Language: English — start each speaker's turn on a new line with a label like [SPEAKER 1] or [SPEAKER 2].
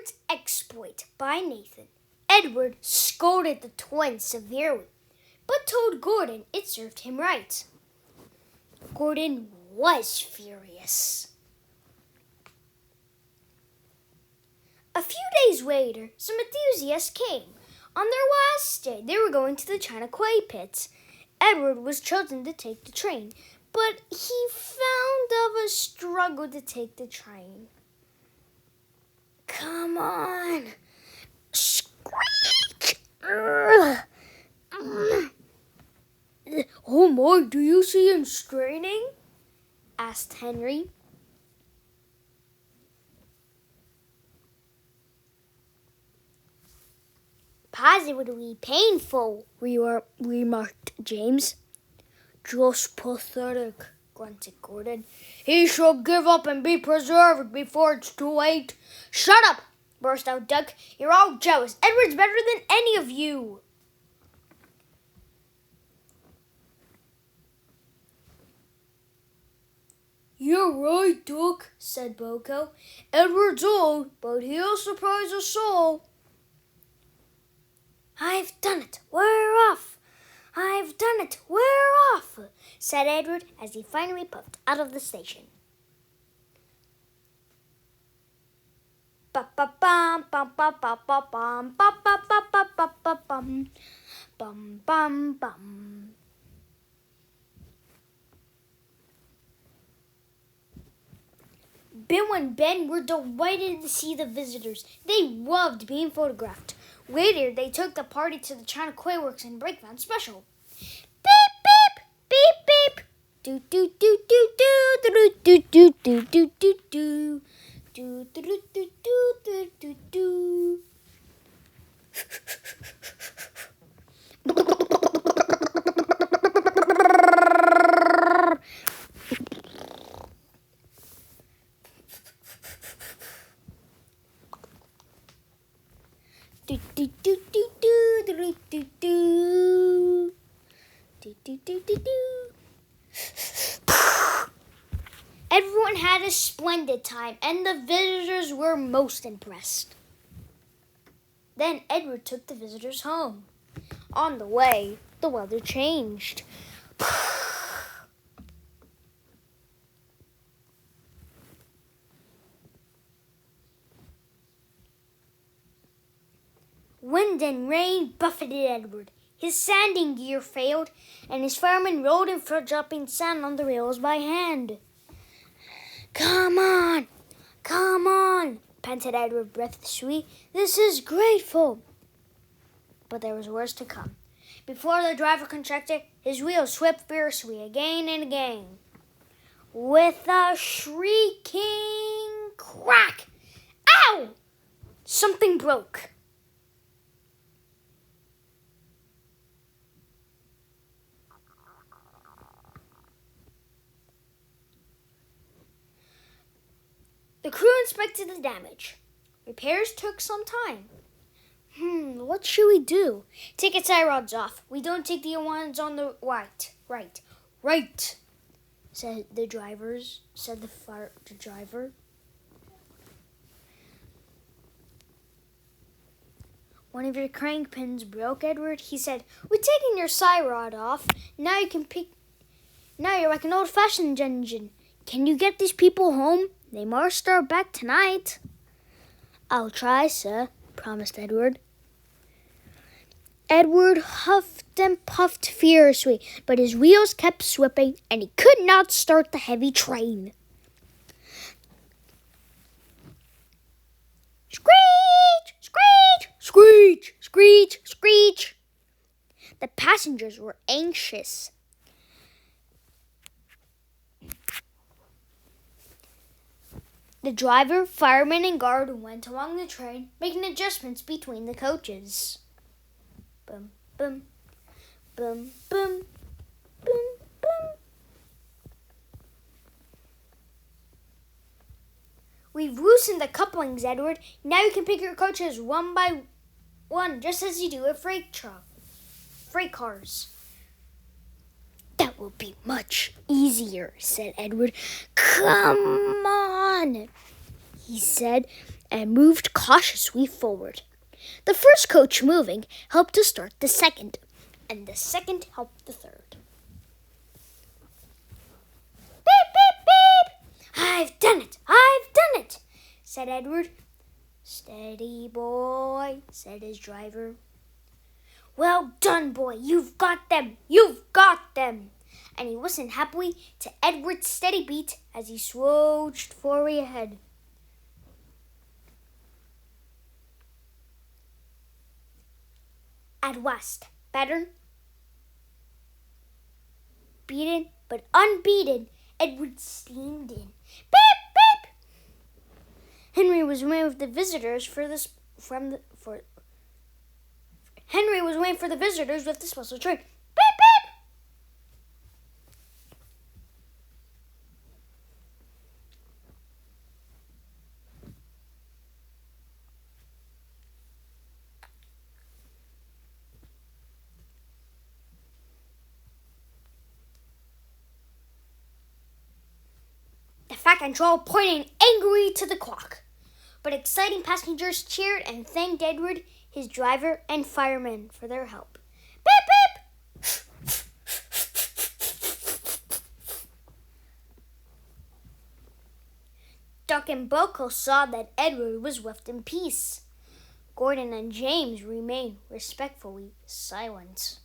[SPEAKER 1] Edward's exploit by Nathan. Edward scolded the twins severely, but told Gordon it served him right. Gordon was furious. A few days later, some enthusiasts came. On their last day, they were going to the China Clay Pits. Edward was chosen to take the train, but he found of a struggle to take the train. Come on! Squeak! Oh my, do you see him straining? Asked Henry. Positively painful, remarked James. Just pathetic, grunted Gordon. He shall give up and be preserved before it's too late. Shut up, burst out Duck. You're all jealous. Edward's better than any of you. You're right, Duck, said Boko. Edward's old, but he'll surprise us all. I've done it. We're off. I've done it. We're off, said Edward as he finally puffed out of the station. Ba-ba-bum, bum-ba-ba-ba-bum, ba-ba-ba-ba-ba-bum, bum-bum-bum. Bill and Ben were delighted to see the visitors. They loved being photographed. Later, they took the party to the China Clay Works and Breakdown Special. Beep, beep, beep, beep. Do, do, do, do, do, do, do, do, do, do, do, do. Do, do, do, do, do, do, do. Do do do do do do do do do do do do do. Everyone had a splendid time, and the visitors were most impressed. Then Edward took the visitors home. On the way, the weather changed. Wind and rain buffeted Edward. His sanding gear failed, and his firemen rode him for dropping sand on the rails by hand. Come on, panted Edward breathlessly. This is grateful. But there was worse to come. Before the driver could check it, his wheels swept fiercely again and again. With a shrieking crack, ow! Something broke. The crew inspected the damage. Repairs took some time. What should we do? Take its tie rods off. We don't take the ones on the right. Right, said the driver. One of your crank pins broke, Edward, he said. We're taking your tie rod off. Now you're like an old-fashioned engine. Can you get these people home? They must start back tonight. I'll try, sir, promised Edward. Edward huffed and puffed furiously, but his wheels kept slipping, and he could not start the heavy train. Screech! Screech! Screech! Screech! Screech! The passengers were anxious. The driver, fireman, and guard went along the train, making adjustments between the coaches. Boom, boom, boom, boom, boom, boom. We've loosened the couplings, Edward. Now you can pick your coaches one by one, just as you do at freight cars. That will be much easier, said Edward. Come on, he said, and moved cautiously forward. The first coach moving helped to start the second, and the second helped the third. Beep, beep, beep! "I've done it! I've done it!" said Edward. "Steady, boy," said his driver. "Well done, boy! You've got them! You've got them!" And he listened happily to Edward's steady beat as he swooged forward ahead. At last, battered, beaten, but unbeaten, Edward steamed in. Beep, beep! Henry was waiting for the visitors with the special train. Beep, beep! The Fat Control pointed angrily to the clock, but exciting passengers cheered and thanked Edward, his driver, and firemen for their help. Beep, beep! Duck and Boko saw that Edward was left in peace. Gordon and James remained respectfully silent.